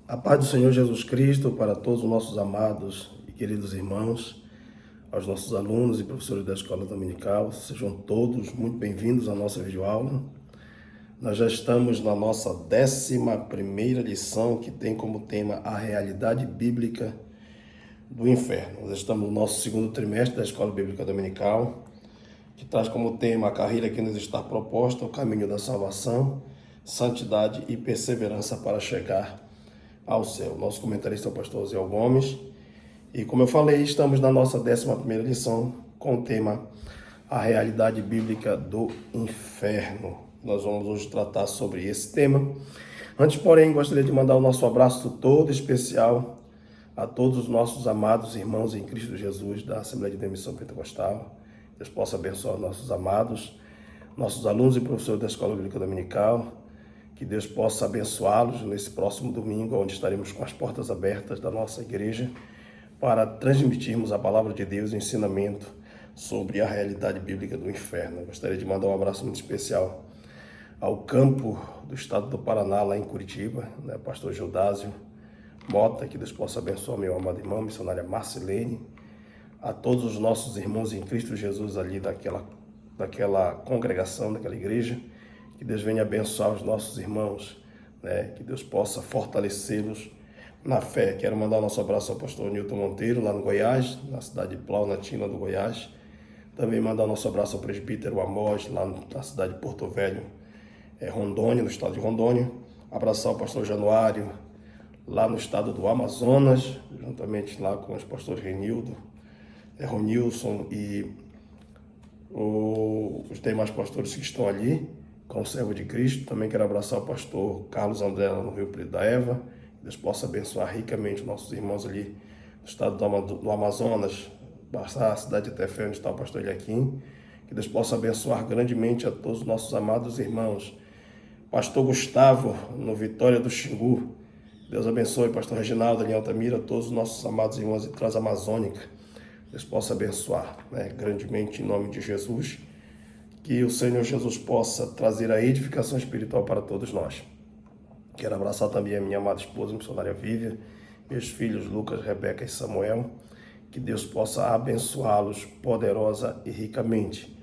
A paz do Senhor Jesus Cristo para todos os nossos amados e queridos irmãos, aos nossos alunos e professores da Escola Dominical, sejam todos muito bem-vindos à nossa videoaula. Nós já estamos na nossa 11ª lição, que tem como tema a realidade bíblica do inferno. Nós estamos no nosso segundo trimestre da Escola Bíblica Dominical, que traz como tema a carreira que nos está proposta, o caminho da salvação, santidade e perseverança para chegar ao céu. Nosso comentarista é o pastor Zé Gomes. E como eu falei, estamos na nossa 11ª lição com o tema a realidade bíblica do inferno. Nós vamos hoje tratar sobre esse tema. Antes, porém, gostaria de mandar o nosso abraço todo especial a todos os nossos amados irmãos em Cristo Jesus da Assembleia de Deus Missão Pentecostal. Deus possa abençoar nossos amados, nossos alunos e professores da Escola Bíblica Dominical. Que Deus possa abençoá-los nesse próximo domingo, onde estaremos com as portas abertas da nossa igreja para transmitirmos a palavra de Deus e o ensinamento sobre a realidade bíblica do inferno. Eu gostaria de mandar um abraço muito especial ao campo do estado do Paraná, lá em Curitiba, pastor Gildásio Mota, que Deus possa abençoar meu amado irmão, missionária Marcelene, a todos os nossos irmãos em Cristo Jesus ali daquela congregação, daquela igreja. Que Deus venha abençoar os nossos irmãos, que Deus possa fortalecê-los na fé. Quero mandar nosso abraço ao pastor Nilton Monteiro, lá no Goiás, na cidade de Planaltina do Goiás. Também mandar nosso abraço ao presbítero Amós, lá na cidade de Porto Velho, Rondônia, no estado de Rondônia. Abraçar o pastor Januário, lá no estado do Amazonas, juntamente lá com os pastores Ronilson e os demais pastores que estão ali, com o servo de Cristo. Também quero abraçar o pastor Carlos André, lá no Rio Preto da Eva. Deus possa abençoar ricamente os nossos irmãos ali no estado do Amazonas, a cidade de Tefé, onde está o pastor Eliakim. Que Deus possa abençoar grandemente a todos os nossos amados irmãos. Pastor Gustavo, no Vitória do Xingu. Deus abençoe, pastor Reginaldo, ali em Altamira, todos os nossos amados irmãos de Transamazônica. Deus possa abençoar grandemente em nome de Jesus. Que o Senhor Jesus possa trazer a edificação espiritual para todos nós. Quero abraçar também a minha amada esposa, missionária Vívia, meus filhos Lucas, Rebeca e Samuel. Que Deus possa abençoá-los poderosa e ricamente.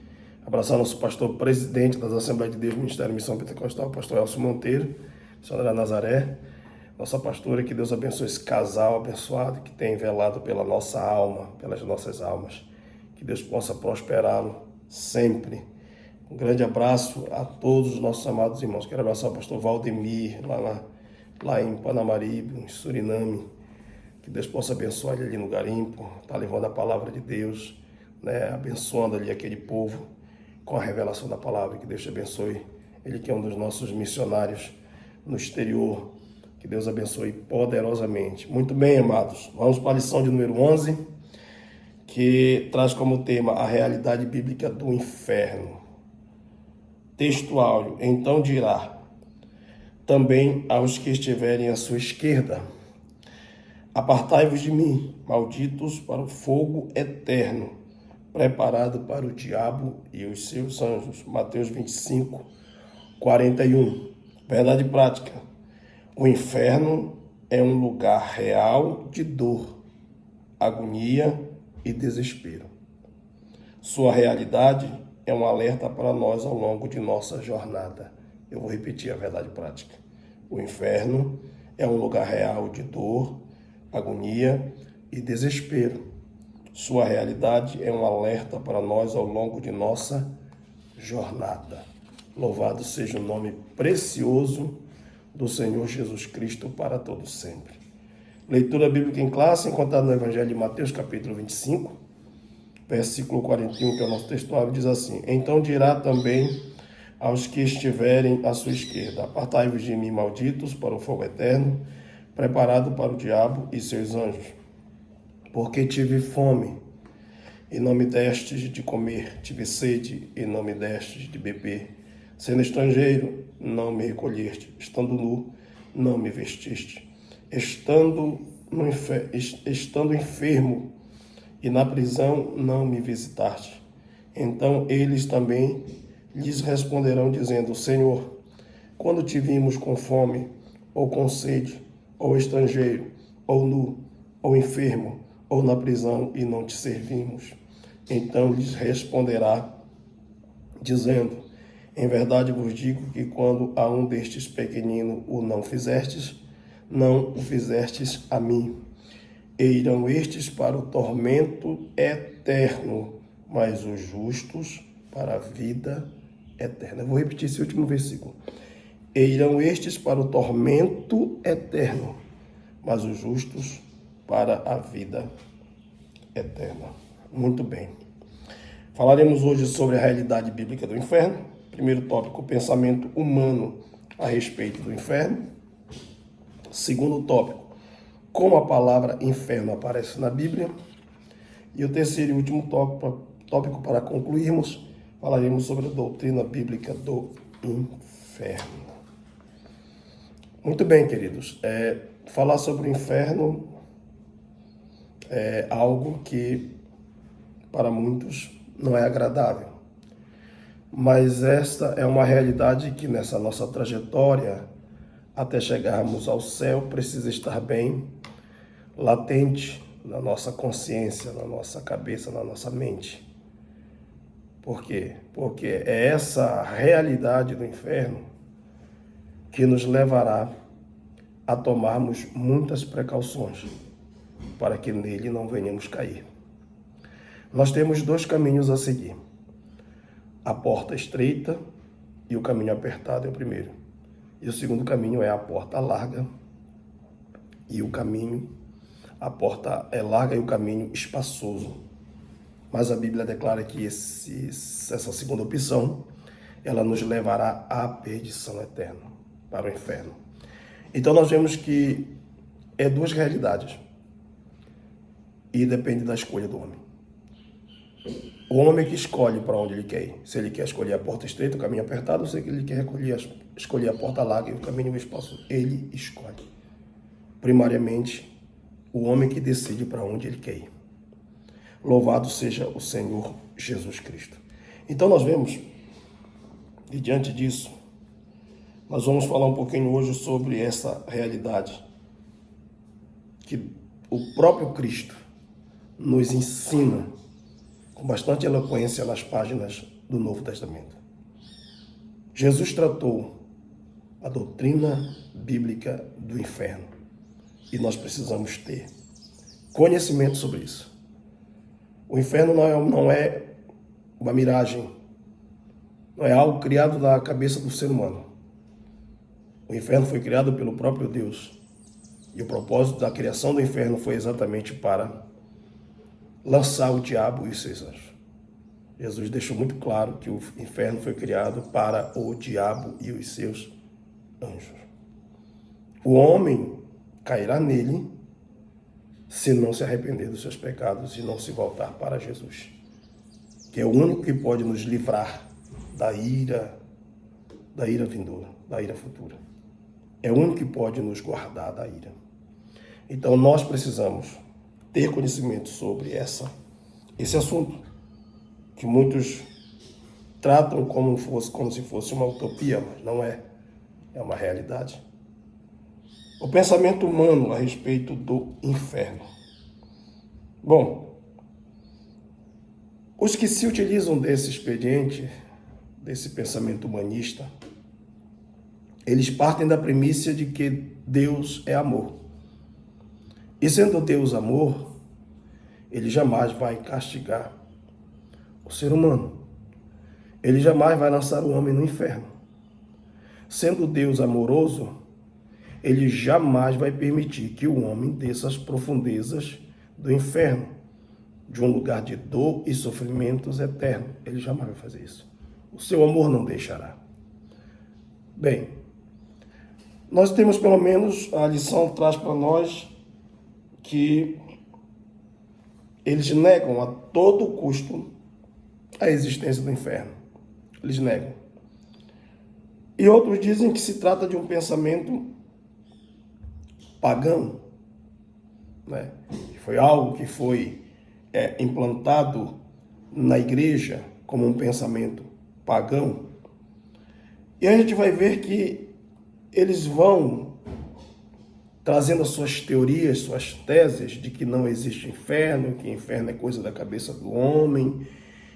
Abraçar nosso pastor presidente das Assembleias de Deus, Ministério Missão Pentecostal, pastor Elcio Monteiro, missionária Nazaré. Nossa pastora, que Deus abençoe esse casal abençoado que tem velado pela nossa alma, pelas nossas almas. Que Deus possa prosperá-lo sempre. Um grande abraço a todos os nossos amados irmãos. Quero abraçar o pastor Valdemir, lá em Panamaribe, em Suriname. Que Deus possa abençoar ele ali no garimpo, está levando a palavra de Deus, abençoando ali aquele povo com a revelação da palavra. Que Deus te abençoe. Ele que é um dos nossos missionários no exterior. Que Deus abençoe poderosamente. Muito bem, amados. Vamos para a lição de número 11, que traz como tema a realidade bíblica do inferno. Texto áureo, então dirá também aos que estiverem à sua esquerda: apartai-vos de mim, malditos, para o fogo eterno, preparado para o diabo e os seus anjos. Mateus 25, 41. Verdade prática. O inferno é um lugar real de dor, agonia e desespero. Sua realidade é um alerta para nós ao longo de nossa jornada. Eu vou repetir a verdade prática. O inferno é um lugar real de dor, agonia e desespero. Sua realidade é um alerta para nós ao longo de nossa jornada. Louvado seja o nome precioso do Senhor Jesus Cristo para todo sempre. Leitura bíblica em classe, encontrada no Evangelho de Mateus, capítulo 25, versículo 41, que é o nosso textuário, diz assim: então dirá também aos que estiverem à sua esquerda: apartai-vos de mim, malditos, para o fogo eterno, preparado para o diabo e seus anjos. Porque tive fome, e não me destes de comer, tive sede, e não me destes de beber, sendo estrangeiro, não me recolheste, estando nu, não me vestiste, estando enfermo, e na prisão não me visitaste. Então eles também lhes responderão, dizendo: Senhor, quando te vimos com fome, ou com sede, ou estrangeiro, ou nu, ou enfermo, ou na prisão e não te servimos? Então lhes responderá, dizendo: em verdade vos digo que quando a um destes pequeninos o não fizestes, não o fizestes a mim. E irão estes para o tormento eterno, mas os justos para a vida eterna. Eu vou repetir esse último versículo. E irão estes para o tormento eterno, mas os justos para a vida eterna. Muito bem. Falaremos hoje sobre a realidade bíblica do inferno. Primeiro tópico, o pensamento humano a respeito do inferno. Segundo tópico, como a palavra inferno aparece na Bíblia. E o terceiro e último tópico para concluirmos, falaremos sobre a doutrina bíblica do inferno. Muito bem, queridos. Falar sobre o inferno é algo que para muitos não é agradável. Mas esta é uma realidade que nessa nossa trajetória, até chegarmos ao céu, precisa estar bem latente na nossa consciência, na nossa cabeça, na nossa mente. Por quê? Porque é essa realidade do inferno que nos levará a tomarmos muitas precauções para que nele não venhamos cair. Nós temos dois caminhos a seguir. A porta estreita e o caminho apertado é o primeiro. E o segundo caminho é a porta larga e a porta é larga e o caminho espaçoso. Mas a Bíblia declara que essa segunda opção, ela nos levará à perdição eterna, para o inferno. Então nós vemos que é duas realidades e depende da escolha do homem. O homem que escolhe para onde ele quer ir. Se ele quer escolher a porta estreita, o caminho apertado, ou se ele quer escolher a porta larga e o caminho espaçoso, ele escolhe. Primariamente, o homem que decide para onde ele quer ir. Louvado seja o Senhor Jesus Cristo. Então nós vemos, e diante disso, nós vamos falar um pouquinho hoje sobre essa realidade que o próprio Cristo nos ensina com bastante eloquência nas páginas do Novo Testamento. Jesus tratou a doutrina bíblica do inferno e nós precisamos ter conhecimento sobre isso. O inferno não é uma miragem, não é algo criado da cabeça do ser humano. O inferno foi criado pelo próprio Deus e o propósito da criação do inferno foi exatamente para lançar o diabo e os seus anjos. Jesus deixou muito claro que o inferno foi criado para o diabo e os seus anjos. O homem cairá nele se não se arrepender dos seus pecados e não se voltar para Jesus, que é o único que pode nos livrar da ira vindoura, da ira futura. É o único que pode nos guardar da ira. Então nós precisamos ter conhecimento sobre esse assunto, que muitos tratam como se fosse uma utopia, mas não é. É uma realidade. O pensamento humano a respeito do inferno. Bom, os que se utilizam desse expediente, desse pensamento humanista, eles partem da premissa de que Deus é amor. E sendo Deus amor, ele jamais vai castigar o ser humano. Ele jamais vai lançar o homem no inferno. Sendo Deus amoroso, ele jamais vai permitir que o homem desça às profundezas do inferno, de um lugar de dor e sofrimentos eternos. Ele jamais vai fazer isso. O seu amor não deixará. Bem, nós temos pelo menos, a lição traz para nós que eles negam a todo custo a existência do inferno. Eles negam. E outros dizem que se trata de um pensamento pagão, né? Foi algo que foi implantado na igreja como um pensamento pagão. E a gente vai ver que eles vão trazendo as suas teorias, suas teses de que não existe inferno, que inferno é coisa da cabeça do homem,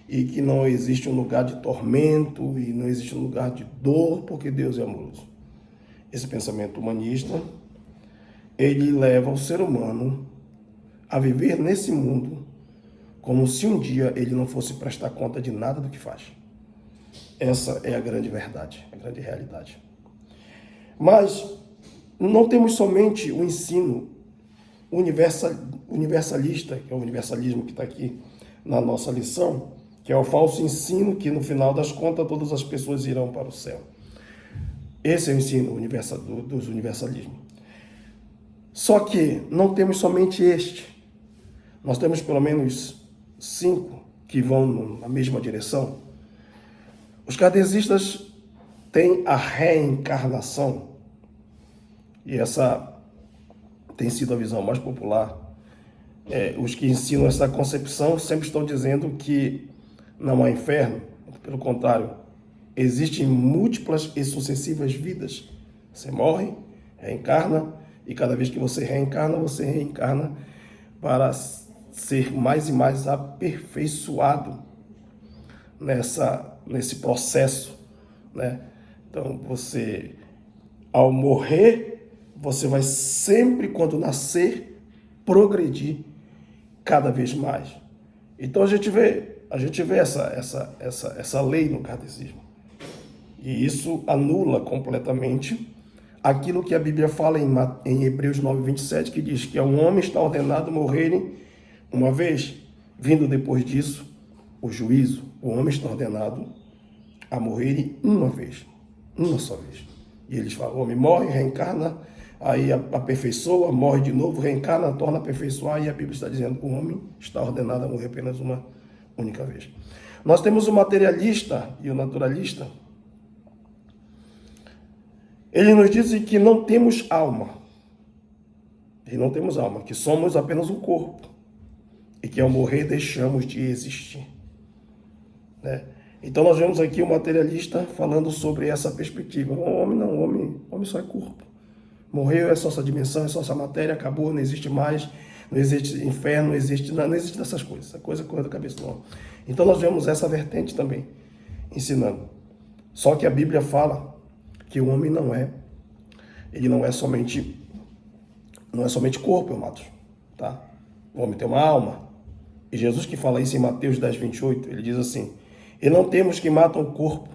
e que não existe um lugar de tormento, e não existe um lugar de dor, porque Deus é amoroso. Esse pensamento humanista, ele leva o ser humano a viver nesse mundo como se um dia ele não fosse prestar conta de nada do que faz. Essa é a grande verdade, a grande realidade. Mas não temos somente o ensino universalista, que é o universalismo que está aqui na nossa lição, que é o falso ensino que, no final das contas, todas as pessoas irão para o céu. Esse é o ensino dos universalismos. Só que não temos somente este. Nós temos pelo menos 5 que vão na mesma direção. Os kardecistas têm a reencarnação, e essa tem sido a visão mais popular. Os que ensinam essa concepção sempre estão dizendo que não há inferno, pelo contrário, existem múltiplas e sucessivas vidas. Você morre, reencarna, e cada vez que você reencarna para ser mais e mais aperfeiçoado nesse processo, né? Então, você, ao morrer, você vai sempre, quando nascer, progredir cada vez mais. Então, a gente vê essa lei no kardecismo. E isso anula completamente aquilo que a Bíblia fala em Hebreus 9:27, que diz que ao homem está ordenado morrerem uma vez, vindo depois disso o juízo. O homem está ordenado a morrerem uma vez, uma só vez. E eles falam, o homem morre, reencarna, aí aperfeiçoa, morre de novo, reencarna, torna a aperfeiçoar, e a Bíblia está dizendo que o homem está ordenado a morrer apenas uma única vez. Nós temos o materialista e o naturalista. Ele nos diz que não temos alma. E não temos alma, que somos apenas um corpo. E que ao morrer deixamos de existir. Né? Então nós vemos aqui o materialista falando sobre essa perspectiva. O homem não, o homem só é corpo. Morreu, é só essa dimensão, é só essa matéria, acabou, não existe mais, não existe inferno, não existe dessas coisas. Essa coisa corre da cabeça do homem. Então nós vemos essa vertente também ensinando. Só que a Bíblia fala que o homem ele não é somente corpo, amados, tá? O homem tem uma alma. E Jesus que fala isso em Mateus 10:28, ele diz assim, e não temos que matam o corpo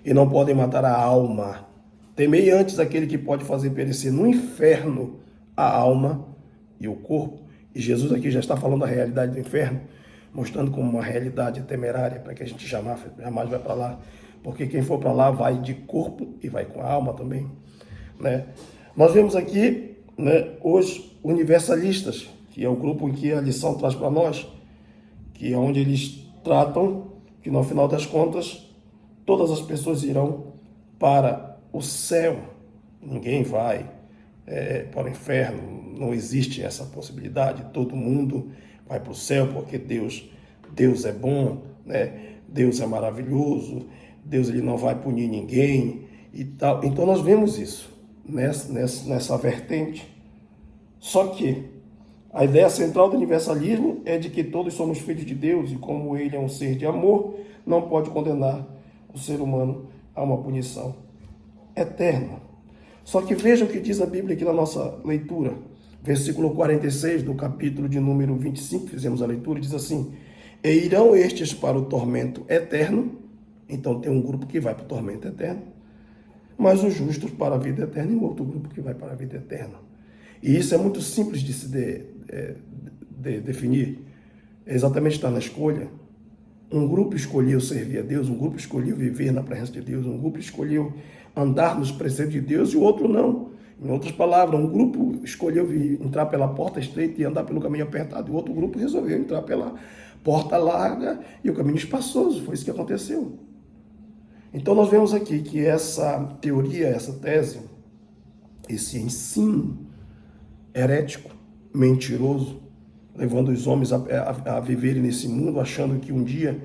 e não podem matar a alma. Temei antes aquele que pode fazer perecer no inferno a alma e o corpo. E Jesus aqui já está falando da realidade do inferno, mostrando como uma realidade temerária, para que a gente jamais vai para lá. Porque quem for para lá vai de corpo e vai com a alma também. Né? Nós vemos aqui, né, os universalistas, que é o grupo em que a lição traz para nós, que é onde eles tratam que no final das contas todas as pessoas irão para o céu. Ninguém vai para o inferno, não existe essa possibilidade. Todo mundo vai para o céu porque Deus é bom, né? Deus é maravilhoso, Deus ele não vai punir ninguém e tal. Então nós vemos isso nessa vertente. Só que a ideia central do universalismo é de que todos somos filhos de Deus e como ele é um ser de amor, não pode condenar o ser humano a uma punição eterna. Só que veja o que diz a Bíblia aqui na nossa leitura. Versículo 46 do capítulo de número 25, fizemos a leitura, diz assim, e irão estes para o tormento eterno. Então tem um grupo que vai para o tormento eterno, mas os justos para a vida eterna e um outro grupo que vai para a vida eterna. E isso é muito simples de se definir. Exatamente está na escolha. Um grupo escolheu servir a Deus, um grupo escolheu viver na presença de Deus, um grupo escolheu andar nos preceitos de Deus e o outro não. Em outras palavras, um grupo escolheu entrar pela porta estreita e andar pelo caminho apertado, e o outro grupo resolveu entrar pela porta larga e o caminho espaçoso. Foi isso que aconteceu. Então nós vemos aqui que essa teoria, essa tese, esse ensino herético, mentiroso, levando os homens a viverem nesse mundo, achando que um dia,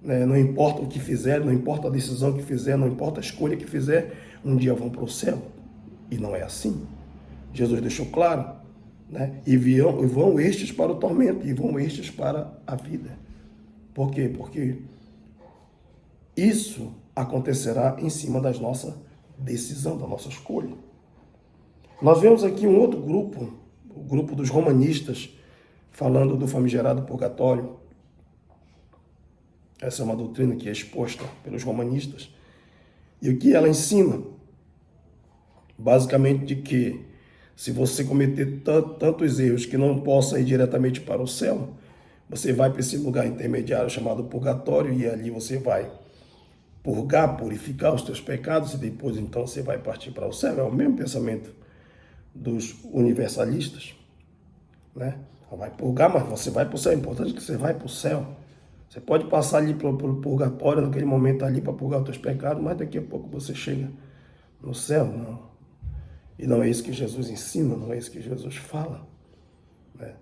né, não importa o que fizer, não importa a decisão que fizer, não importa a escolha que fizer, um dia vão para o céu. E não é assim. Jesus deixou claro, né? E vão estes para o tormento, e vão estes para a vida. Por quê? Porque isso acontecerá em cima da nossa decisão, da nossa escolha. Nós vemos aqui um outro grupo, o grupo dos romanistas, falando do famigerado purgatório. Essa é uma doutrina que é exposta pelos romanistas. E o que ela ensina? Basicamente de que se você cometer tantos erros que não possa ir diretamente para o céu, você vai para esse lugar intermediário chamado purgatório e ali você vai purgar, purificar os teus pecados e depois então você vai partir para o céu. É o mesmo pensamento dos universalistas, né? Vai purgar, mas você vai para o céu. É importante que você vai para o céu. Você pode passar ali pelo purgatório, naquele momento ali, para purgar os teus pecados, mas daqui a pouco você chega no céu. Não. E não é isso que Jesus ensina, não é isso que Jesus fala, né?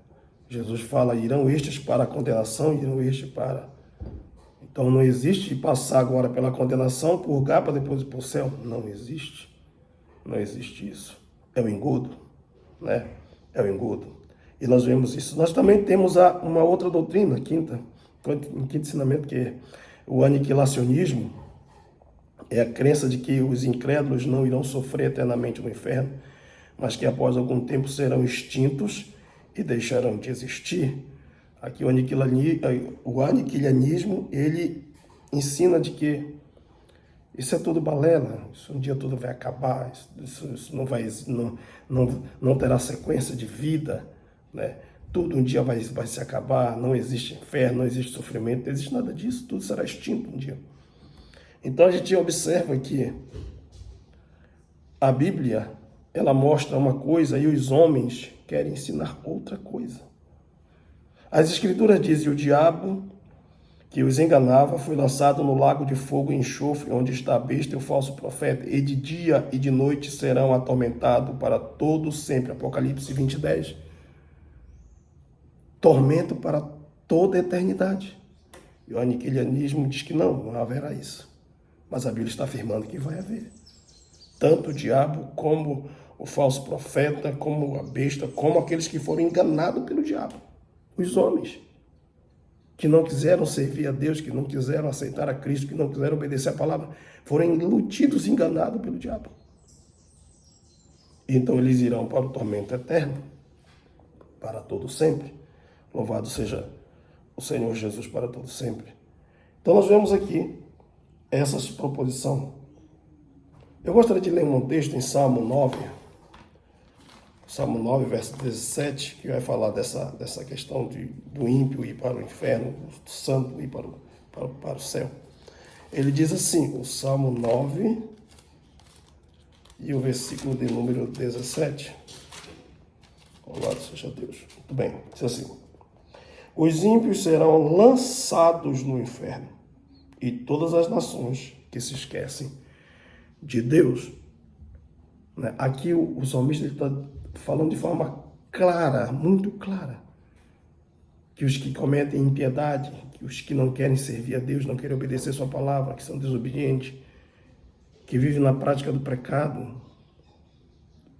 Jesus fala, irão estes para a condenação, irão estes para... Então não existe passar agora pela condenação, purgar para depois ir para o céu. Não existe. Não existe isso. É o engodo, né? É o engodo. E nós vemos isso. Nós também temos uma outra doutrina, quinto ensinamento, que é o aniquilacionismo. É a crença de que os incrédulos não irão sofrer eternamente no inferno, mas que após algum tempo serão extintos e deixarão de existir. Aqui o aniquilanismo, ele ensina de que isso é tudo balela, isso um dia tudo vai acabar, isso não terá sequência de vida, né? Tudo um dia vai se acabar, não existe inferno, não existe sofrimento, não existe nada disso, tudo será extinto um dia. Então a gente observa que a Bíblia, ela mostra uma coisa e os homens querem ensinar outra coisa. As Escrituras dizem: o diabo que os enganava foi lançado no lago de fogo e enxofre, onde está a besta e o falso profeta, e de dia e de noite serão atormentados para todo sempre. Apocalipse 20:10. Tormento para toda a eternidade. E o aniquilanismo diz que não haverá isso. Mas a Bíblia está afirmando que vai haver. Tanto o diabo como o falso profeta, como a besta, como aqueles que foram enganados pelo diabo. Os homens que não quiseram servir a Deus, que não quiseram aceitar a Cristo, que não quiseram obedecer a palavra, foram iludidos, enganados pelo diabo. Então eles irão para o tormento eterno, para todo sempre. Louvado seja o Senhor Jesus para todo sempre. Então nós vemos aqui essa proposição. Eu gostaria de ler um texto em Salmo 9, verso 17, que vai falar dessa questão do ímpio ir para o inferno, do santo ir para o céu. Ele diz assim, o Salmo 9 e o versículo de número 17. Louvado seja Deus. Muito bem, diz assim: os ímpios serão lançados no inferno, e todas as nações que se esquecem de Deus. Aqui o salmista está falando de forma clara, muito clara, que os que cometem impiedade, que os que não querem servir a Deus, não querem obedecer sua palavra, que são desobedientes, que vivem na prática do pecado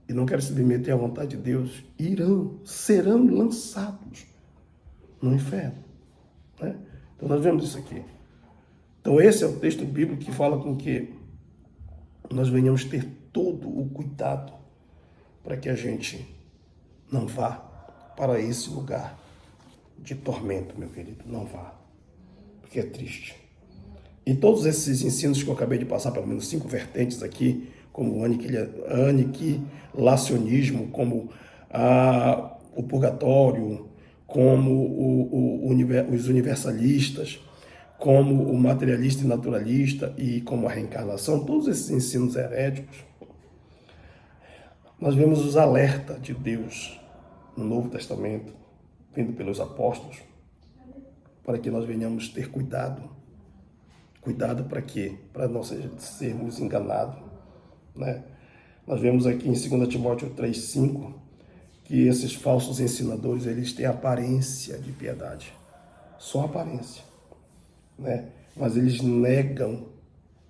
e não querem se submeter à vontade de Deus, serão lançados no inferno, né? Então nós vemos isso aqui. Então esse é o texto bíblico que fala com que nós venhamos ter todo o cuidado para que a gente não vá para esse lugar de tormento, meu querido. Não vá, porque é triste. E todos esses ensinos que eu acabei de passar, pelo menos 5 vertentes aqui, como o aniquilacionismo, como o purgatório, como os universalistas, como o materialista e naturalista e como a reencarnação, todos esses ensinos heréticos, nós vemos os alertas de Deus no Novo Testamento, vindo pelos apóstolos, para que nós venhamos ter cuidado. Cuidado para quê? Para não sermos enganados, né? Nós vemos aqui em 2 Timóteo 3,5 que esses falsos ensinadores, eles têm aparência de piedade, só aparência, né? Mas eles negam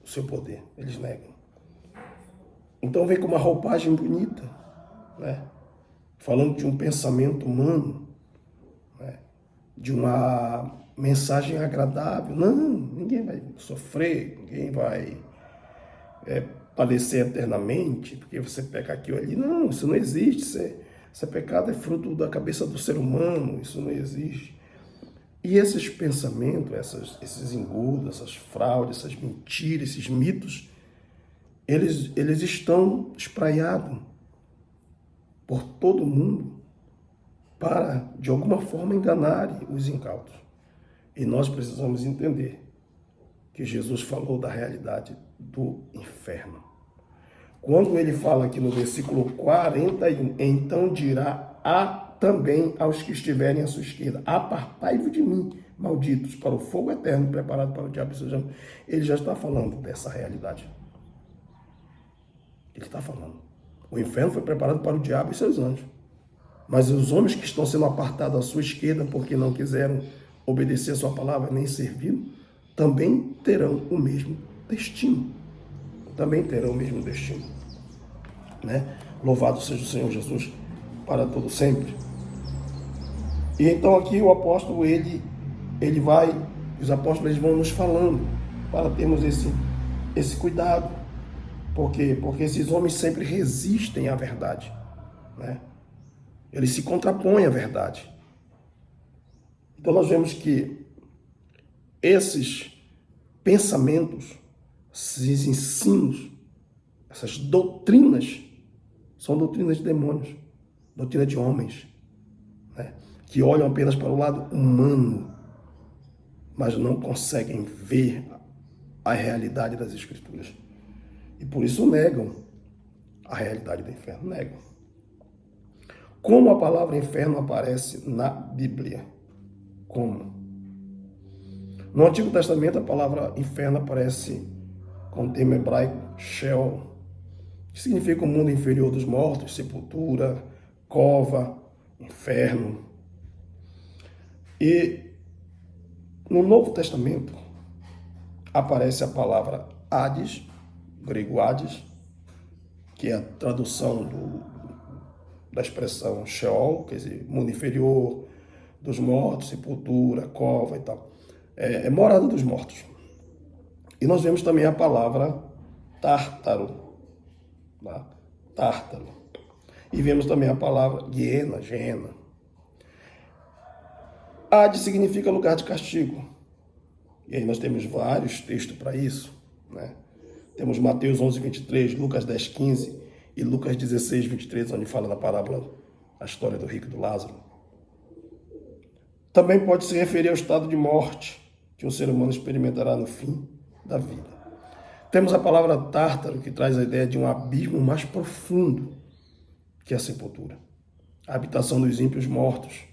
o seu poder, eles negam. Então vem com uma roupagem bonita, né? falando de um pensamento humano, né? De uma mensagem agradável. Não, ninguém vai sofrer, ninguém vai padecer eternamente, porque você peca aqui ou ali. Não, isso não existe. Esse pecado é fruto da cabeça do ser humano, isso não existe. E esses pensamentos, esses engodos, essas fraudes, essas mentiras, esses mitos, eles estão espraiados por todo mundo para, de alguma forma, enganarem os incautos. E nós precisamos entender que Jesus falou da realidade do inferno. Quando ele fala aqui no versículo 41, então dirá também aos que estiverem à sua esquerda: apartai-vos de mim, malditos, para o fogo eterno preparado para o diabo e seus anjos. Ele já está falando dessa realidade. Ele está falando. O inferno foi preparado para o diabo e seus anjos. Mas os homens que estão sendo apartados à sua esquerda porque não quiseram obedecer a sua palavra nem servi-lo, também terão o mesmo destino. Também terão o mesmo destino. Né? Louvado seja o Senhor Jesus para todo sempre. E então aqui o apóstolo, ele vai, os apóstolos eles vão nos falando para termos esse cuidado. Por quê? Porque esses homens sempre resistem à verdade, né? Eles se contrapõem à verdade. Então nós vemos que esses pensamentos, esses ensinos, essas doutrinas, são doutrinas de demônios, doutrina de homens, né? Que olham apenas para o lado humano, mas não conseguem ver a realidade das Escrituras. E por isso negam a realidade do inferno, negam. Como a palavra inferno aparece na Bíblia? Como? No Antigo Testamento, a palavra inferno aparece com o termo hebraico Sheol, que significa o mundo inferior dos mortos, sepultura, cova, inferno. E no Novo Testamento aparece a palavra Hades, grego Hades, que é a tradução da expressão Sheol, quer dizer, mundo inferior dos mortos, sepultura, cova e tal. É morada dos mortos. E nós vemos também a palavra Tártaro. Tá? Tártaro. E vemos também a palavra Geena. Hades significa lugar de castigo. E aí nós temos vários textos para isso, né? Temos Mateus 11, 23, Lucas 10, 15 e Lucas 16, 23, onde fala da parábola, a história do rico e do Lázaro. Também pode se referir ao estado de morte que o ser humano experimentará no fim da vida. Temos a palavra tártaro, que traz a ideia de um abismo mais profundo que a sepultura. A habitação dos ímpios mortos,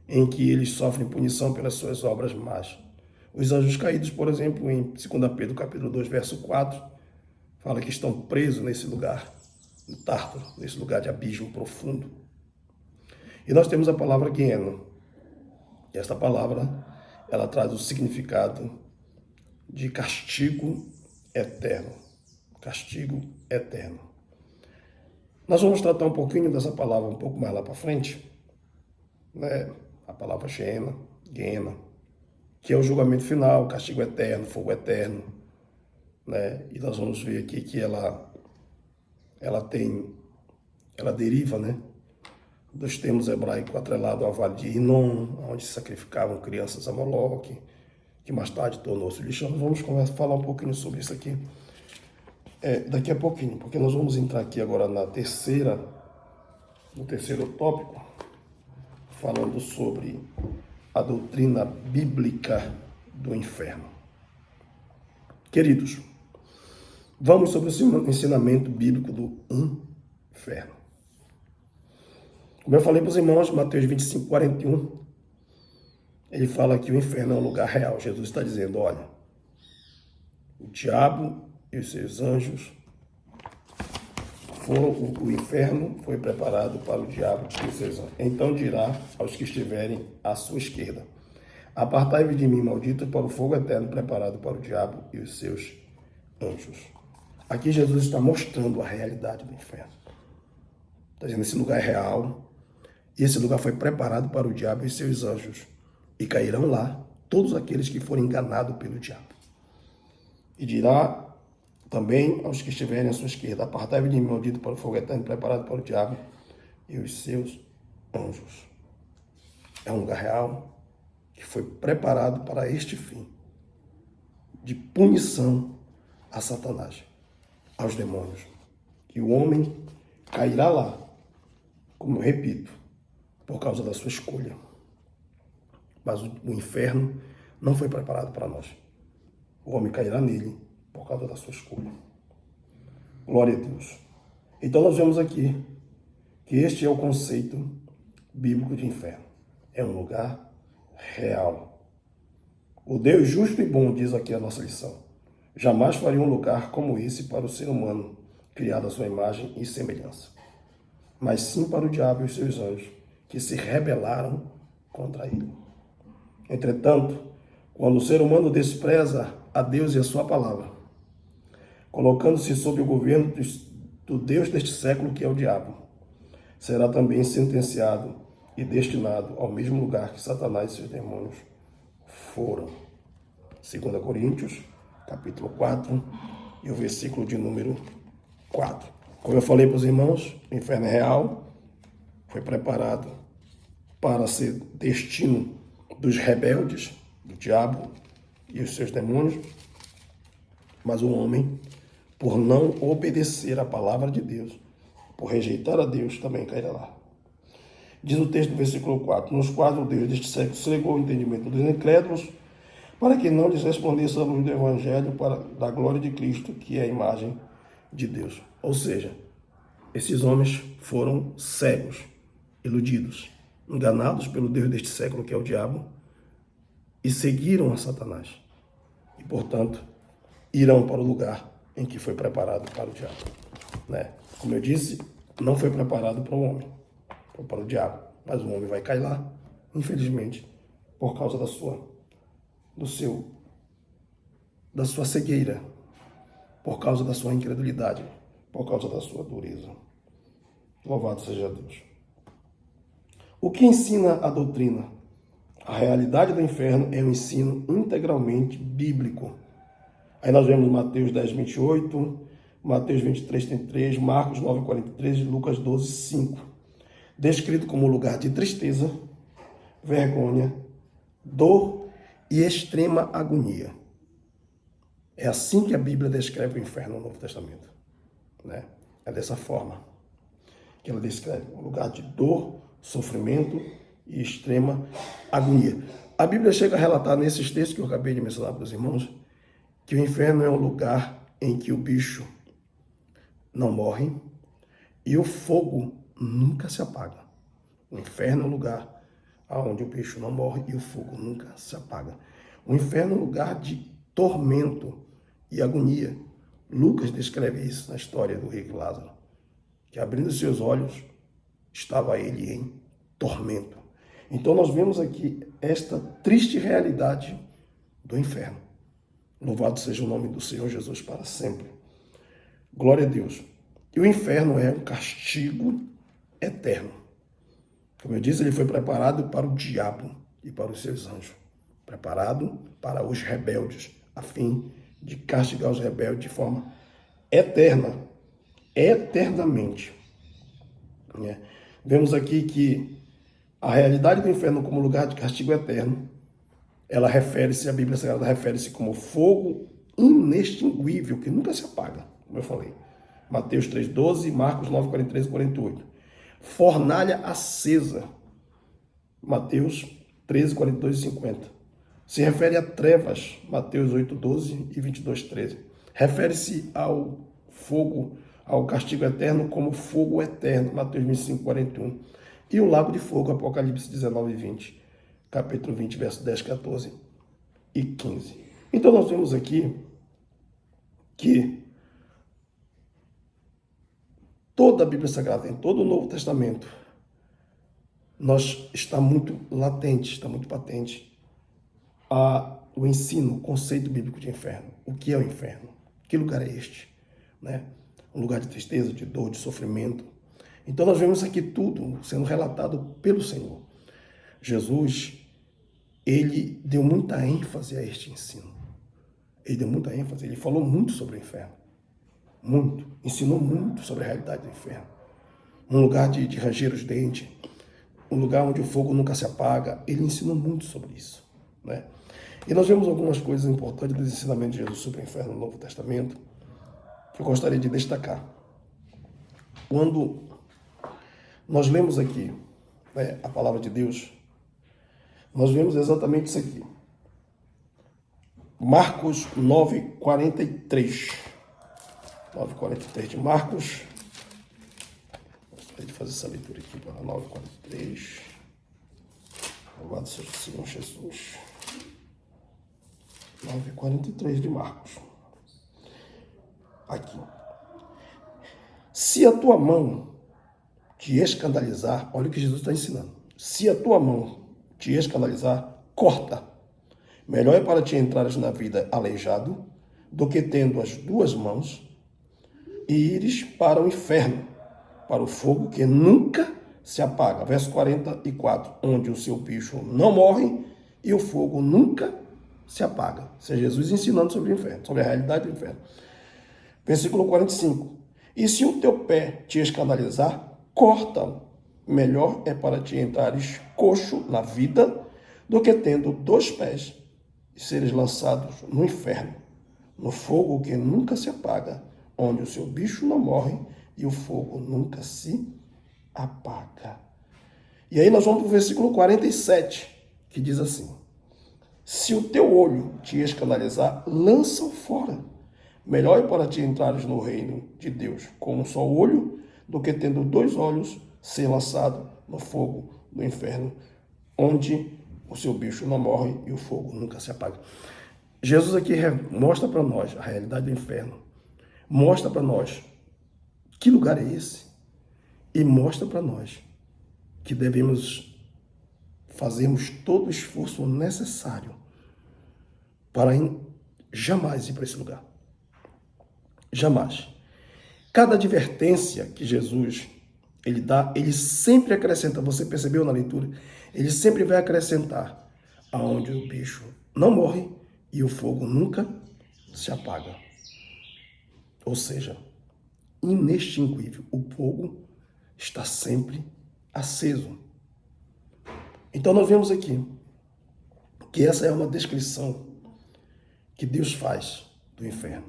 em que eles sofrem punição pelas suas obras más. Os anjos caídos, por exemplo, em 2 Pedro capítulo 2, verso 4, fala que estão presos nesse lugar, no Tártaro, nesse lugar de abismo profundo. E nós temos a palavra Geena. E esta palavra, ela traz o significado de castigo eterno. Castigo eterno. Nós vamos tratar um pouquinho dessa palavra um pouco mais lá para frente, né? A palavra Geena, que é o julgamento final, castigo eterno, fogo eterno, né? E nós vamos ver aqui que ela deriva, né, dos termos hebraicos atrelados ao vale de Rinom, onde se sacrificavam crianças a Moloque, que mais tarde tornou-se lixão. Nós vamos falar um pouquinho sobre isso aqui daqui a pouquinho, porque nós vamos entrar aqui agora no terceiro tópico, falando sobre a doutrina bíblica do inferno. Queridos, vamos sobre o ensinamento bíblico do inferno. Como eu falei para os irmãos, Mateus 25, 41, ele fala que o inferno é um lugar real. Jesus está dizendo, olha, o diabo e os seus anjos o inferno foi preparado para o diabo e os seus anjos. Então dirá aos que estiverem à sua esquerda, apartai-vos de mim, malditos, para o fogo eterno preparado para o diabo e os seus anjos. Aqui Jesus está mostrando a realidade do inferno. Está dizendo, esse lugar é real, E esse lugar foi preparado para o diabo e seus anjos. E cairão lá todos aqueles que forem enganados pelo diabo. E dirá também aos que estiverem à sua esquerda: apartai-vos de mim, maldito, para o fogo eterno preparado para o diabo e os seus anjos. É um lugar real que foi preparado para este fim de punição a Satanás, aos demônios. E o homem cairá lá, como eu repito, por causa da sua escolha. Mas o inferno não foi preparado para nós. O homem cairá nele por causa da sua escolha. Glória a Deus. Então nós vemos aqui que este é o conceito bíblico de inferno. É um lugar real. O Deus justo e bom, diz aqui a nossa lição, jamais faria um lugar como esse para o ser humano, criado à sua imagem e semelhança, mas sim para o diabo e os seus anjos, que se rebelaram contra ele. Entretanto, quando o ser humano despreza a Deus e a sua palavra, colocando-se sob o governo do Deus deste século, que é o diabo, será também sentenciado e destinado ao mesmo lugar que Satanás e seus demônios foram. 2 Coríntios, capítulo 4, e o versículo de número 4. Como eu falei para os irmãos, o inferno é real, foi preparado para ser destino dos rebeldes, do diabo e os seus demônios, mas o homem, por não obedecer à palavra de Deus, por rejeitar a Deus, também cairá lá. Diz o texto do versículo 4, nos quais o Deus deste século cegou o entendimento dos incrédulos, para que não lhes respondesse a luz do Evangelho da glória de Cristo, que é a imagem de Deus. Ou seja, esses homens foram cegos, iludidos, enganados pelo Deus deste século, que é o diabo, e seguiram a Satanás. E, portanto, irão para o lugar em que foi preparado para o diabo. Né? Como eu disse, não foi preparado para o homem, foi para o diabo. Mas o homem vai cair lá, infelizmente, por causa da sua cegueira, por causa da sua incredulidade, por causa da sua dureza. Louvado seja Deus. O que ensina a doutrina? A realidade do inferno é um ensino integralmente bíblico. Aí nós vemos Mateus 10, 28, Mateus 23, 33, Marcos 9, 43 e Lucas 12, 5. Descrito como lugar de tristeza, vergonha, dor e extrema agonia. É assim que a Bíblia descreve o inferno no Novo Testamento. Né? É dessa forma que ela descreve um lugar de dor, sofrimento e extrema agonia. A Bíblia chega a relatar nesses textos que eu acabei de mencionar para os irmãos que o inferno é um lugar em que o bicho não morre e o fogo nunca se apaga. O inferno é um lugar onde o bicho não morre e o fogo nunca se apaga. O inferno é um lugar de tormento e agonia. Lucas descreve isso na história do rico Lázaro, que abrindo seus olhos, estava ele em tormento. Então nós vemos aqui esta triste realidade do inferno. Louvado seja o nome do Senhor Jesus para sempre. Glória a Deus. E o inferno é um castigo eterno. Como eu disse, ele foi preparado para o diabo e para os seus anjos. Preparado para os rebeldes, a fim de castigar os rebeldes de forma eterna, eternamente. Vemos aqui que a realidade do inferno como lugar de castigo eterno, ela refere-se, a Bíblia Sagrada refere-se como fogo inextinguível, que nunca se apaga, como eu falei. Mateus 3,12, Marcos 9, 43 e 48. Fornalha acesa, Mateus 13, 42 e 50. Se refere a trevas, Mateus 8, 12 e 22, 13. Refere-se ao fogo, ao castigo eterno como fogo eterno, Mateus 25, 41. E o lago de fogo, Apocalipse 19 e 20, capítulo 20, verso 10, 14 e 15. Então nós vemos aqui que toda a Bíblia Sagrada, em todo o Novo Testamento, está muito latente, está muito patente o ensino, o conceito bíblico de inferno. O que é o inferno? Que lugar é este? Né? Um lugar de tristeza, de dor, de sofrimento. Então nós vemos aqui tudo sendo relatado pelo Senhor. Jesus, ele deu muita ênfase a este ensino. Ele deu muita ênfase, ele falou muito sobre o inferno. Muito. Ensinou muito sobre a realidade do inferno. Um lugar de ranger os dentes, um lugar onde o fogo nunca se apaga. Ele ensinou muito sobre isso, né? E nós vemos algumas coisas importantes dos ensinamentos de Jesus sobre o inferno no Novo Testamento, que eu gostaria de destacar. Quando nós lemos aqui, né, a palavra de Deus, nós vemos exatamente isso aqui. Marcos 9:43. 9:43 de Marcos. Gostaria de fazer essa leitura aqui para 9:43. Louvado seja o Senhor Jesus. 9:43 de Marcos. Aqui. Se a tua mão te escandalizar, olha o que Jesus está ensinando. Se a tua mão te escandalizar, corta. Melhor é para ti entrares na vida aleijado do que tendo as duas mãos e ires para o inferno, para o fogo que nunca se apaga. Verso 44, onde o seu bicho não morre e o fogo nunca se apaga. Isso é Jesus ensinando sobre o inferno, sobre a realidade do inferno. Versículo 45. E se o teu pé te escandalizar, corta-o. Melhor é para ti entrares coxo na vida do que tendo 2 pés e seres lançados no inferno, no fogo que nunca se apaga, onde o seu bicho não morre e o fogo nunca se apaga. E aí nós vamos para o versículo 47, que diz assim: se o teu olho te escandalizar, lança-o fora. Melhor é para ti entrares no reino de Deus com um só olho, do que tendo 2 olhos, ser lançado no fogo do inferno, onde o seu bicho não morre e o fogo nunca se apaga. Jesus aqui mostra para nós a realidade do inferno, mostra para nós que lugar é esse e mostra para nós que devemos fazermos todo o esforço necessário para jamais ir para esse lugar. Jamais. Cada advertência que Jesus ele dá, ele sempre acrescenta, você percebeu na leitura? Ele sempre vai acrescentar aonde o bicho não morre e o fogo nunca se apaga. Ou seja, inextinguível. O fogo está sempre aceso. Então nós vemos aqui que essa é uma descrição que Deus faz do inferno,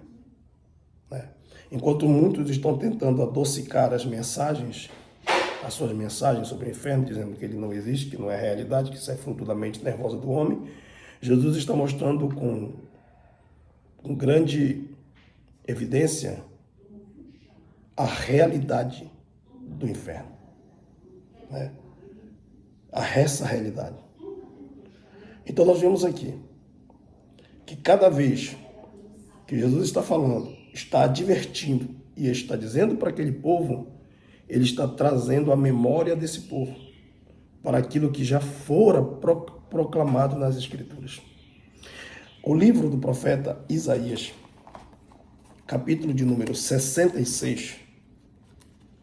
né? Enquanto muitos estão tentando adocicar as suas mensagens sobre o inferno, dizendo que ele não existe, que não é realidade, que isso é fruto da mente nervosa do homem, Jesus está mostrando com grande evidência a realidade do inferno, né? Essa realidade. Então nós vemos aqui que cada vez que Jesus está falando, está advertindo e está dizendo para aquele povo, ele está trazendo a memória desse povo para aquilo que já fora proclamado nas Escrituras. O livro do profeta Isaías, capítulo de número 66,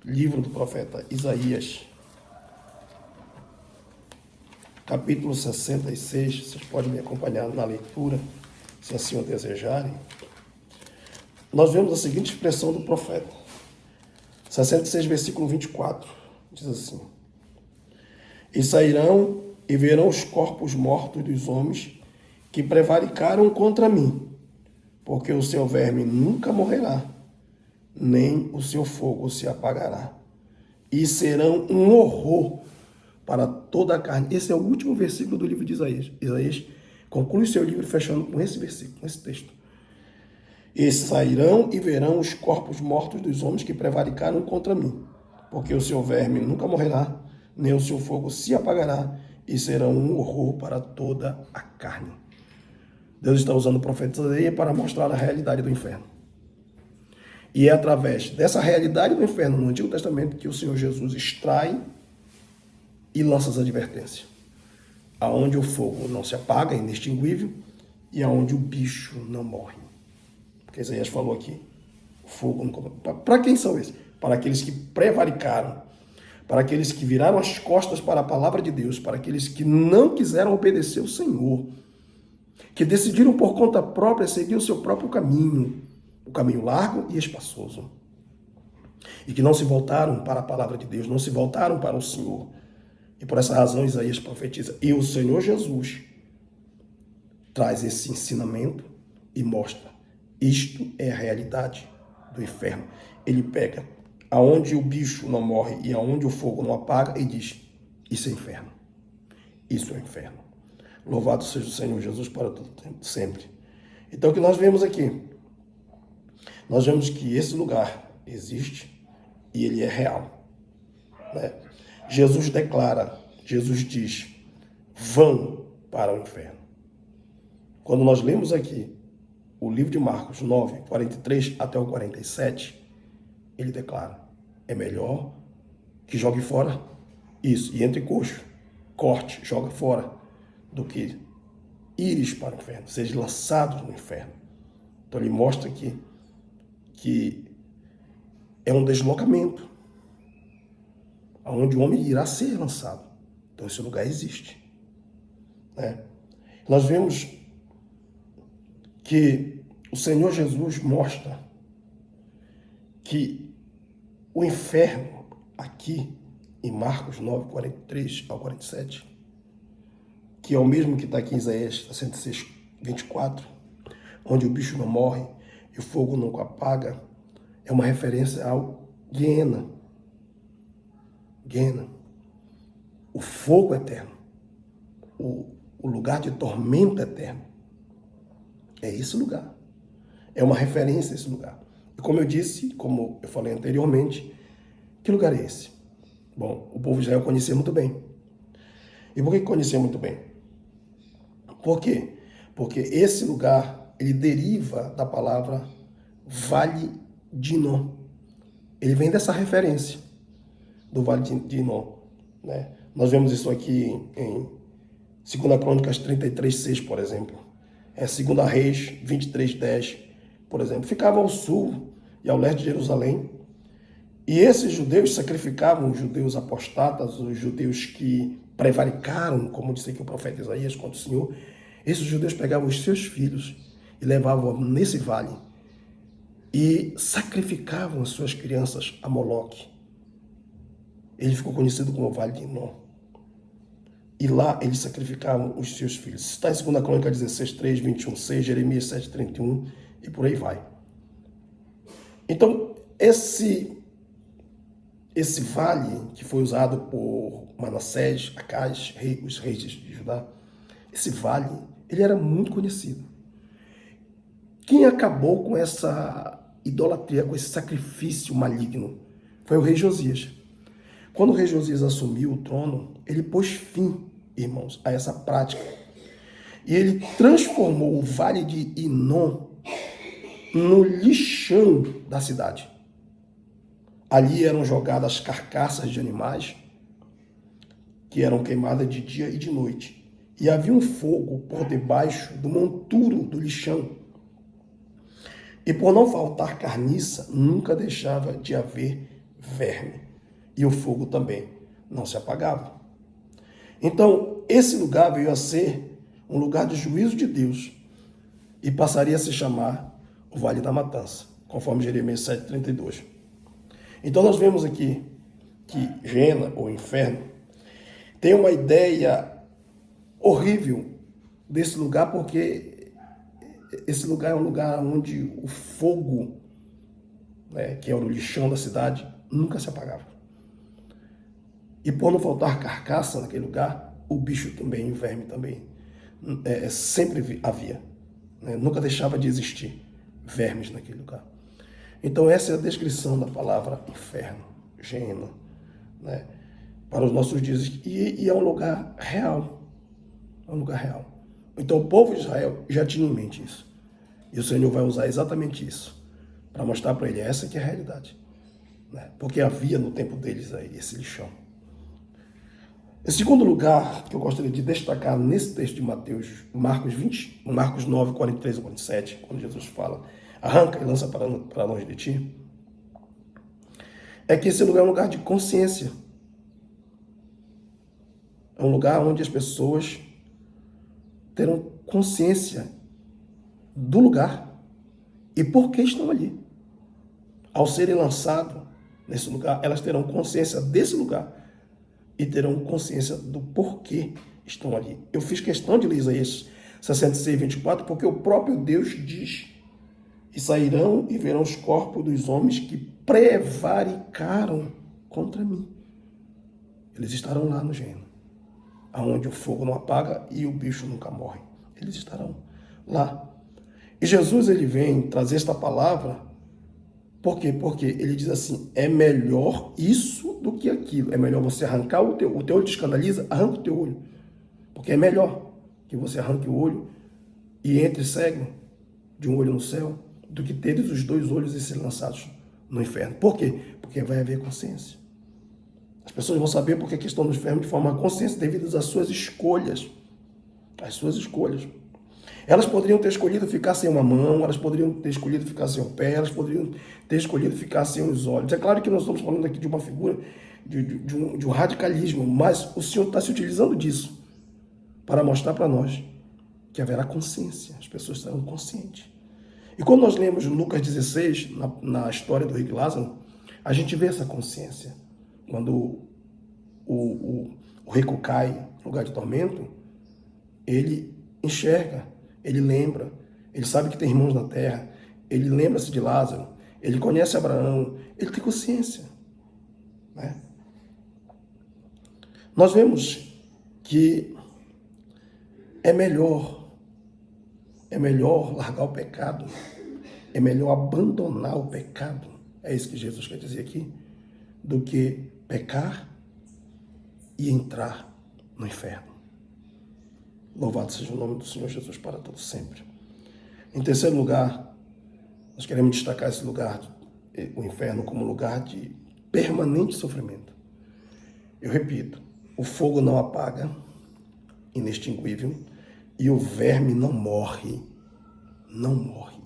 livro do profeta Isaías, capítulo 66, vocês podem me acompanhar na leitura, se assim o desejarem. Nós vemos a seguinte expressão do profeta, 66, versículo 24, diz assim: e sairão e verão os corpos mortos dos homens que prevaricaram contra mim, porque o seu verme nunca morrerá, nem o seu fogo se apagará, e serão um horror para toda a carne. Esse é o último versículo do livro de Isaías. Isaías conclui seu livro fechando com esse versículo, com esse texto. E sairão e verão os corpos mortos dos homens que prevaricaram contra mim, porque o seu verme nunca morrerá, nem o seu fogo se apagará, e serão um horror para toda a carne. Deus está usando o profeta Isaías para mostrar a realidade do inferno. E é através dessa realidade do inferno no Antigo Testamento que o Senhor Jesus extrai e lança as advertências. Aonde o fogo não se apaga, é inextinguível, e aonde o bicho não morre. Porque Isaías falou aqui, o fogo não... Para quem são esses? Para aqueles que prevaricaram, para aqueles que viraram as costas para a palavra de Deus, para aqueles que não quiseram obedecer o Senhor, que decidiram por conta própria seguir o seu próprio caminho, o caminho largo e espaçoso, e que não se voltaram para a palavra de Deus, não se voltaram para o Senhor. E por essa razão Isaías profetiza. E o Senhor Jesus traz esse ensinamento e mostra: isto é a realidade do inferno. Ele pega aonde o bicho não morre e aonde o fogo não apaga e diz: isso é inferno. Isso é inferno. Louvado seja o Senhor Jesus para todo tempo, sempre. Então o que nós vemos aqui? Nós vemos que esse lugar existe e ele é real, né? Jesus declara, Jesus diz: vão para o inferno. Quando nós lemos aqui o livro de Marcos 9, 43 até o 47, ele declara: é melhor que jogue fora isso, e entre coxo, corte, joga fora, do que ires para o inferno, seja lançados no inferno. Então ele mostra aqui que é um deslocamento, onde o homem irá ser lançado. Então esse lugar existe, né? Nós vemos que o Senhor Jesus mostra que o inferno, aqui em Marcos 9, 43 ao 47, que é o mesmo que está aqui em Isaías 66, 24, onde o bicho não morre e o fogo não apaga, é uma referência ao Guiena. Guiena, o fogo eterno, o lugar de tormento eterno. É esse lugar. É uma referência a esse lugar. E como eu disse, como eu falei anteriormente, que lugar é esse? Bom, o povo de Israel conhecia muito bem. E por que conhecia muito bem? Por quê? Porque esse lugar, ele deriva da palavra Vale de Inom. Ele vem dessa referência do Vale de Inom, né? Nós vemos isso aqui em 2 Crônicas 33, 6, por exemplo. 2 Reis 23, 10, por exemplo. Ficava ao sul e ao leste de Jerusalém. E esses judeus sacrificavam os judeus apostatas, os judeus que prevaricaram, como disse aqui o profeta Isaías contra o Senhor. Esses judeus pegavam os seus filhos e levavam nesse vale e sacrificavam as suas crianças a Moloque. Ele ficou conhecido como o Vale de Inom. E lá eles sacrificavam os seus filhos. Isso está em 2 Crônica 16, 3, 21, 6, Jeremias 7, 31 e por aí vai. Então, esse vale que foi usado por Manassés, Acais, os reis de Judá, esse vale, ele era muito conhecido. Quem acabou com essa idolatria, com esse sacrifício maligno, foi o rei Josias. Quando o rei Josias assumiu o trono, ele pôs fim, irmãos, a essa prática. E ele transformou o Vale de Inom no lixão da cidade. Ali eram jogadas carcaças de animais que eram queimadas de dia e de noite. E havia um fogo por debaixo do monturo do lixão. E por não faltar carniça, nunca deixava de haver verme. E o fogo também não se apagava. Então, esse lugar veio a ser um lugar de juízo de Deus e passaria a se chamar o Vale da Matança, conforme Jeremias 7,32. Então, nós vemos aqui que Gêena, ou inferno, tem uma ideia horrível desse lugar, porque esse lugar é um lugar onde o fogo, né, que é o lixão da cidade, nunca se apagava. E por não faltar carcaça naquele lugar, o bicho também, o verme também, sempre havia, né? Nunca deixava de existir vermes naquele lugar. Então essa é a descrição da palavra inferno, Gêena, né? Para os nossos dias. E é um lugar real. É um lugar real. Então o povo de Israel já tinha em mente isso. E o Senhor vai usar exatamente isso para mostrar para ele, essa que é a realidade, né? Porque havia no tempo deles aí esse lixão. Em segundo lugar, que eu gostaria de destacar nesse texto de Mateus, Marcos 9, 43 e 47, quando Jesus fala, arranca e lança para longe de ti, é que esse lugar é um lugar de consciência. É um lugar onde as pessoas terão consciência do lugar e por que estão ali. Ao serem lançados nesse lugar, elas terão consciência desse lugar e terão consciência do porquê estão ali. Eu fiz questão de ler Isaías 66, 24, porque o próprio Deus diz: e sairão e verão os corpos dos homens que prevaricaram contra mim. Eles estarão lá no Gênesis, aonde o fogo não apaga e o bicho nunca morre. Eles estarão lá. E Jesus, ele vem trazer esta palavra, por quê? Porque ele diz assim: é melhor isso do que aquilo. É melhor você arrancar o teu olho te escandaliza, arranca o teu olho. Porque é melhor que você arranque o olho e entre cego de um olho no céu, do que teres os dois olhos e ser lançados no inferno. Por quê? Porque vai haver consciência. As pessoas vão saber porque que estão no inferno de forma consciente devido às suas escolhas. As suas escolhas. Elas poderiam ter escolhido ficar sem uma mão, elas poderiam ter escolhido ficar sem um pé, elas poderiam ter escolhido ficar sem os olhos. É claro que nós estamos falando aqui de uma figura, de um radicalismo, mas o Senhor está se utilizando disso para mostrar para nós que haverá consciência, as pessoas estarão conscientes. E quando nós lemos Lucas 16, na história do rico Lázaro, a gente vê essa consciência. Quando o rico cai no lugar de tormento, ele enxerga, ele lembra, ele sabe que tem irmãos na terra, ele lembra-se de Lázaro, ele conhece Abraão, ele tem consciência. Né? Nós vemos que é melhor largar o pecado, é melhor abandonar o pecado, é isso que Jesus quer dizer aqui, do que pecar e entrar no inferno. Louvado seja o nome do Senhor Jesus para todo sempre. Em terceiro lugar, nós queremos destacar esse lugar, o inferno, como lugar de permanente sofrimento. Eu repito, o fogo não apaga, inextinguível, e o verme não morre. Não morre.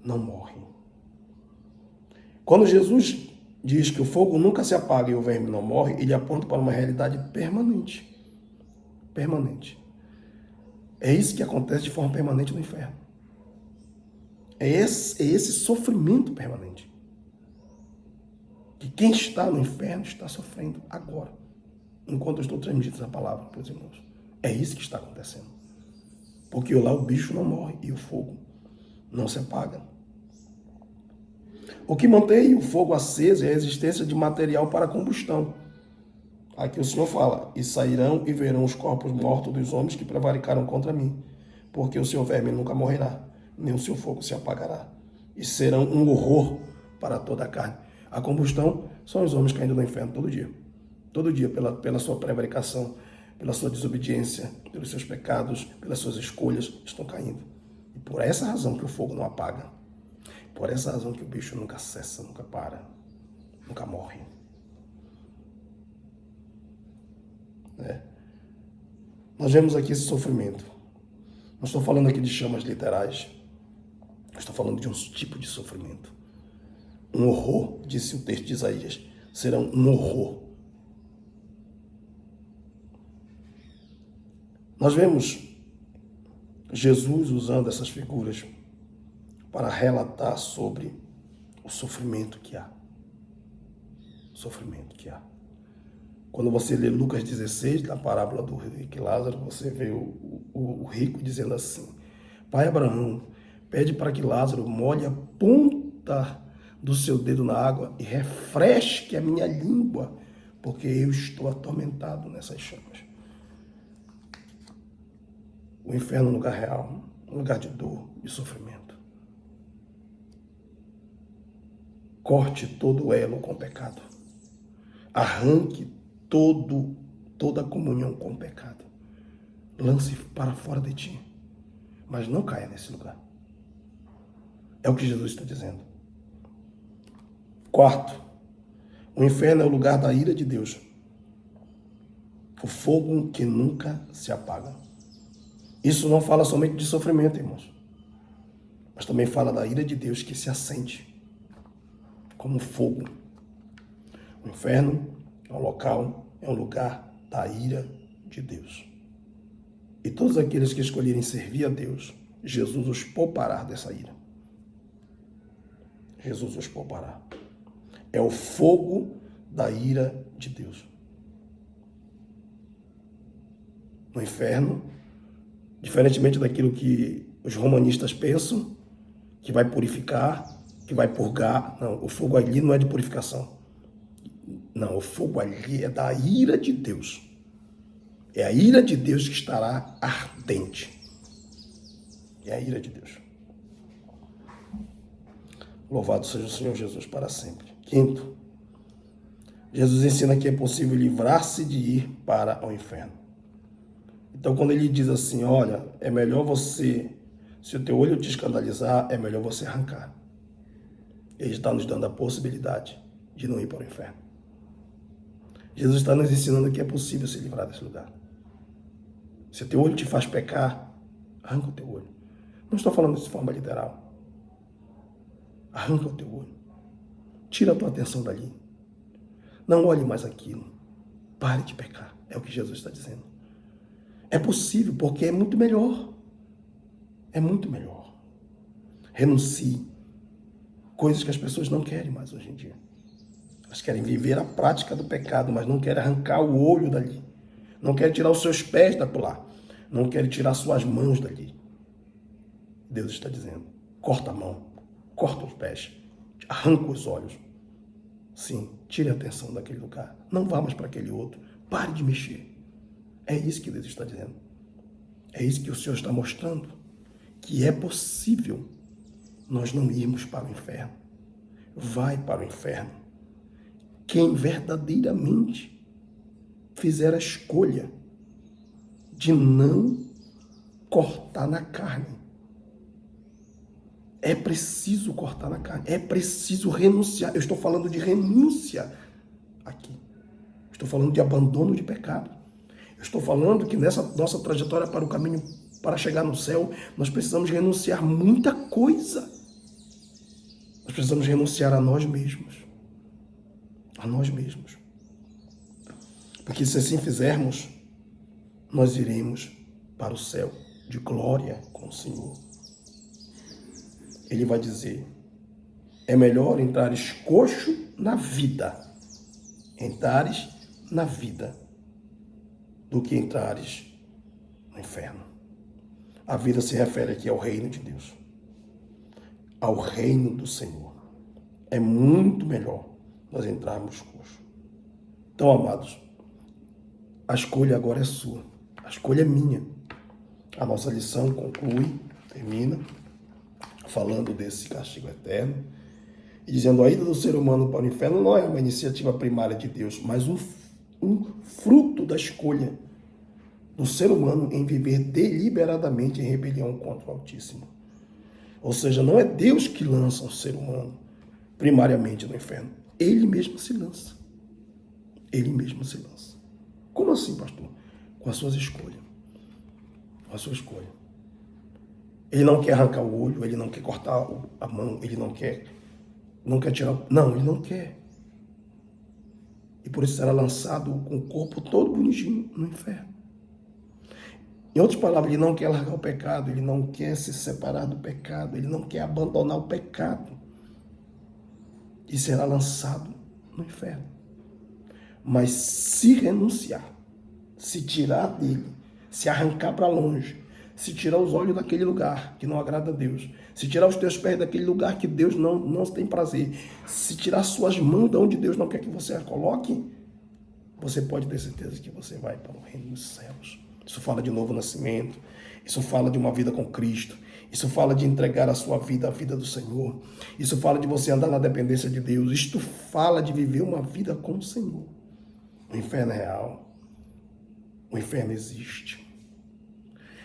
Não morre. Quando Jesus diz que o fogo nunca se apaga e o verme não morre, ele aponta para uma realidade permanente. Permanente. É isso que acontece de forma permanente no inferno. É esse sofrimento permanente. Que quem está no inferno está sofrendo agora, enquanto eu estou transmitindo essa palavra para os irmãos. É isso que está acontecendo. Porque lá o bicho não morre e o fogo não se apaga. O que mantém o fogo aceso é a existência de material para combustão. Aqui o Senhor fala: e sairão e verão os corpos mortos dos homens que prevaricaram contra mim, porque o seu verme nunca morrerá, nem o seu fogo se apagará, e serão um horror para toda a carne. A combustão são os homens caindo no inferno todo dia pela sua prevaricação, pela sua desobediência, pelos seus pecados, pelas suas escolhas, estão caindo. E por essa razão que o fogo não apaga, por essa razão que o bicho nunca cessa, nunca para, nunca morre. Nós vemos aqui esse sofrimento. Não estou falando aqui de chamas literais. Estou falando de um tipo de sofrimento. Um horror, disse o texto de Isaías. Serão um horror. Nós vemos Jesus usando essas figuras para relatar sobre o sofrimento que há. O sofrimento que há. Quando você lê Lucas 16, na parábola do rico e Lázaro, você vê o rico dizendo assim: Pai Abraão, pede para que Lázaro molhe a ponta do seu dedo na água e refresque a minha língua, porque eu estou atormentado nessas chamas. O inferno é um lugar real, um lugar de dor, de sofrimento. Corte todo o elo com o pecado. Arranque toda a comunhão com o pecado. Lance para fora de ti. Mas não caia nesse lugar. É o que Jesus está dizendo. Quarto, o inferno é o lugar da ira de Deus. O fogo que nunca se apaga. Isso não fala somente de sofrimento, irmãos. Mas também fala da ira de Deus que se acende como fogo. O inferno é um local, é um lugar da ira de Deus. E todos aqueles que escolherem servir a Deus, Jesus os poupará dessa ira. Jesus os poupará. É o fogo da ira de Deus. No inferno, diferentemente daquilo que os romanistas pensam, que vai purificar, que vai purgar. Não, o fogo ali não é de purificação. Não, o fogo ali é da ira de Deus. É a ira de Deus que estará ardente. É a ira de Deus. Louvado seja o Senhor Jesus para sempre. Quinto, Jesus ensina que é possível livrar-se de ir para o inferno. Então, quando ele diz assim, olha, é melhor você, se o teu olho te escandalizar, é melhor você arrancar. Ele está nos dando a possibilidade de não ir para o inferno. Jesus está nos ensinando que é possível se livrar desse lugar. Se o teu olho te faz pecar, arranca o teu olho. Não estou falando isso de forma literal. Arranca o teu olho. Tira a tua atenção dali. Não olhe mais aquilo. Pare de pecar. É o que Jesus está dizendo. É possível, porque é muito melhor. É muito melhor. Renuncie. Coisas que as pessoas não querem mais hoje em dia. Elas querem viver a prática do pecado, mas não querem arrancar o olho dali. Não querem tirar os seus pés daquilo. Não querem tirar suas mãos dali. Deus está dizendo, corta a mão, corta os pés, arranca os olhos. Sim, tire a atenção daquele lugar. Não vá mais para aquele outro. Pare de mexer. É isso que Deus está dizendo. É isso que o Senhor está mostrando. Que é possível nós não irmos para o inferno. Vai para o inferno quem verdadeiramente fizer a escolha de não cortar na carne. É preciso cortar na carne. É preciso renunciar. Eu estou falando de renúncia aqui. Estou falando de abandono de pecado. Eu estou falando que nessa nossa trajetória para o caminho para chegar no céu, nós precisamos renunciar muita coisa. Nós precisamos renunciar a nós mesmos. A nós mesmos. Porque se assim fizermos, nós iremos para o céu de glória com o Senhor. Ele vai dizer, é melhor entrares coxo na vida, entrares na vida, do que entrares no inferno. A vida se refere aqui ao reino de Deus, ao reino do Senhor. É muito melhor nós entrarmos coxo. Então, amados, a escolha agora é sua, a escolha é minha. A nossa lição conclui, termina, falando desse castigo eterno, e dizendo a ida do ser humano para o inferno não é uma iniciativa primária de Deus, mas um fruto da escolha do ser humano em viver deliberadamente em rebelião contra o Altíssimo. Ou seja, não é Deus que lança o ser humano primariamente no inferno. Ele mesmo se lança. Ele mesmo se lança. Como assim, pastor? Com as suas escolhas. Com a sua escolha. Ele não quer arrancar o olho, ele não quer cortar a mão, ele não quer tirar... Não, ele não quer. E por isso será lançado com o corpo todo bonitinho no inferno. Em outras palavras, ele não quer largar o pecado, ele não quer se separar do pecado, ele não quer abandonar o pecado. E será lançado no inferno. Mas se renunciar, se tirar dele, se arrancar para longe, se tirar os olhos daquele lugar que não agrada a Deus, se tirar os teus pés daquele lugar que Deus não tem prazer, se tirar suas mãos de onde Deus não quer que você a coloque, você pode ter certeza que você vai para o reino dos céus. Isso fala de novo nascimento, isso fala de uma vida com Cristo, isso fala de entregar a sua vida à vida do Senhor, isso fala de você andar na dependência de Deus, isto fala de viver uma vida com o Senhor. O inferno é real, o inferno existe.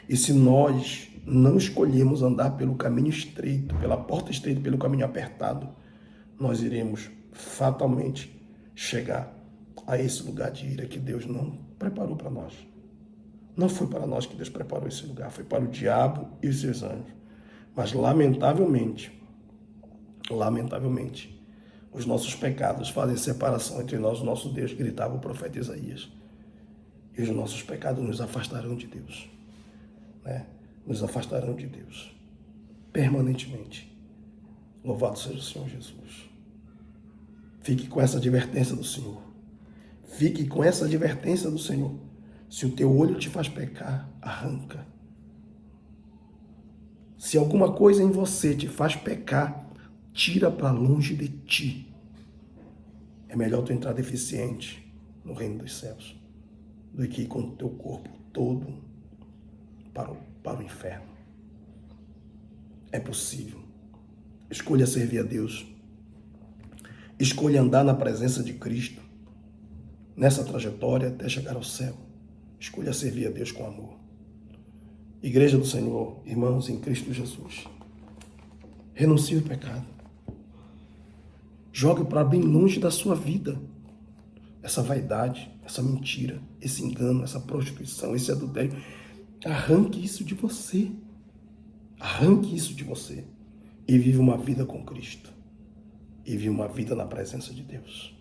E se nós não escolhermos andar pelo caminho estreito, pela porta estreita, pelo caminho apertado, nós iremos fatalmente chegar a esse lugar de ira que Deus não preparou para nós. Não foi para nós que Deus preparou esse lugar, foi para o diabo e os seus anjos. Mas lamentavelmente, os nossos pecados fazem separação entre nós e o nosso Deus, gritava o profeta Isaías. e os nossos pecados nos afastarão de Deus, né? Nos afastarão de Deus permanentemente. Louvado seja o Senhor Jesus. Fique com essa advertência do Senhor. Fique com essa advertência do Senhor. Se o teu olho te faz pecar, arranca. Se alguma coisa em você te faz pecar, tira para longe de ti. É melhor tu entrar deficiente no reino dos céus do que ir com o teu corpo todo para o inferno. É possível. Escolha servir a Deus. Escolha andar na presença de Cristo nessa trajetória até chegar ao céu. Escolha servir a Deus com amor. Igreja do Senhor, irmãos em Cristo Jesus, renuncie ao pecado. Jogue para bem longe da sua vida essa vaidade, essa mentira, esse engano, essa prostituição, esse adultério. Arranque isso de você. Arranque isso de você e vive uma vida com Cristo. E vive uma vida na presença de Deus.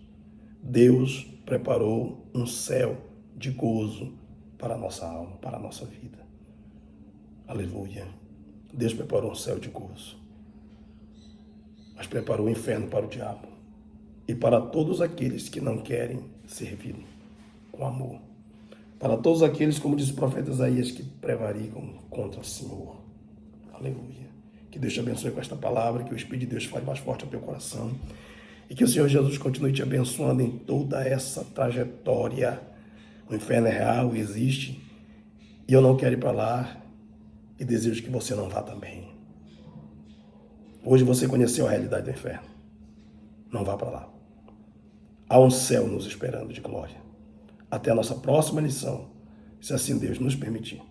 Deus preparou um céu de gozo para a nossa alma, para a nossa vida. Aleluia. Deus preparou um céu de gozo, mas preparou o inferno para o diabo e para todos aqueles que não querem servir com amor. Para todos aqueles, como diz o profeta Isaías, que prevaricam contra o Senhor. Aleluia. Que Deus te abençoe com esta palavra, que o Espírito de Deus fale mais forte ao teu coração e que o Senhor Jesus continue te abençoando em toda essa trajetória. O inferno é real, existe, e eu não quero ir para lá e desejo que você não vá também. Hoje você conheceu a realidade do inferno. Não vá para lá. Há um céu nos esperando de glória. Até a nossa próxima lição, se assim Deus nos permitir.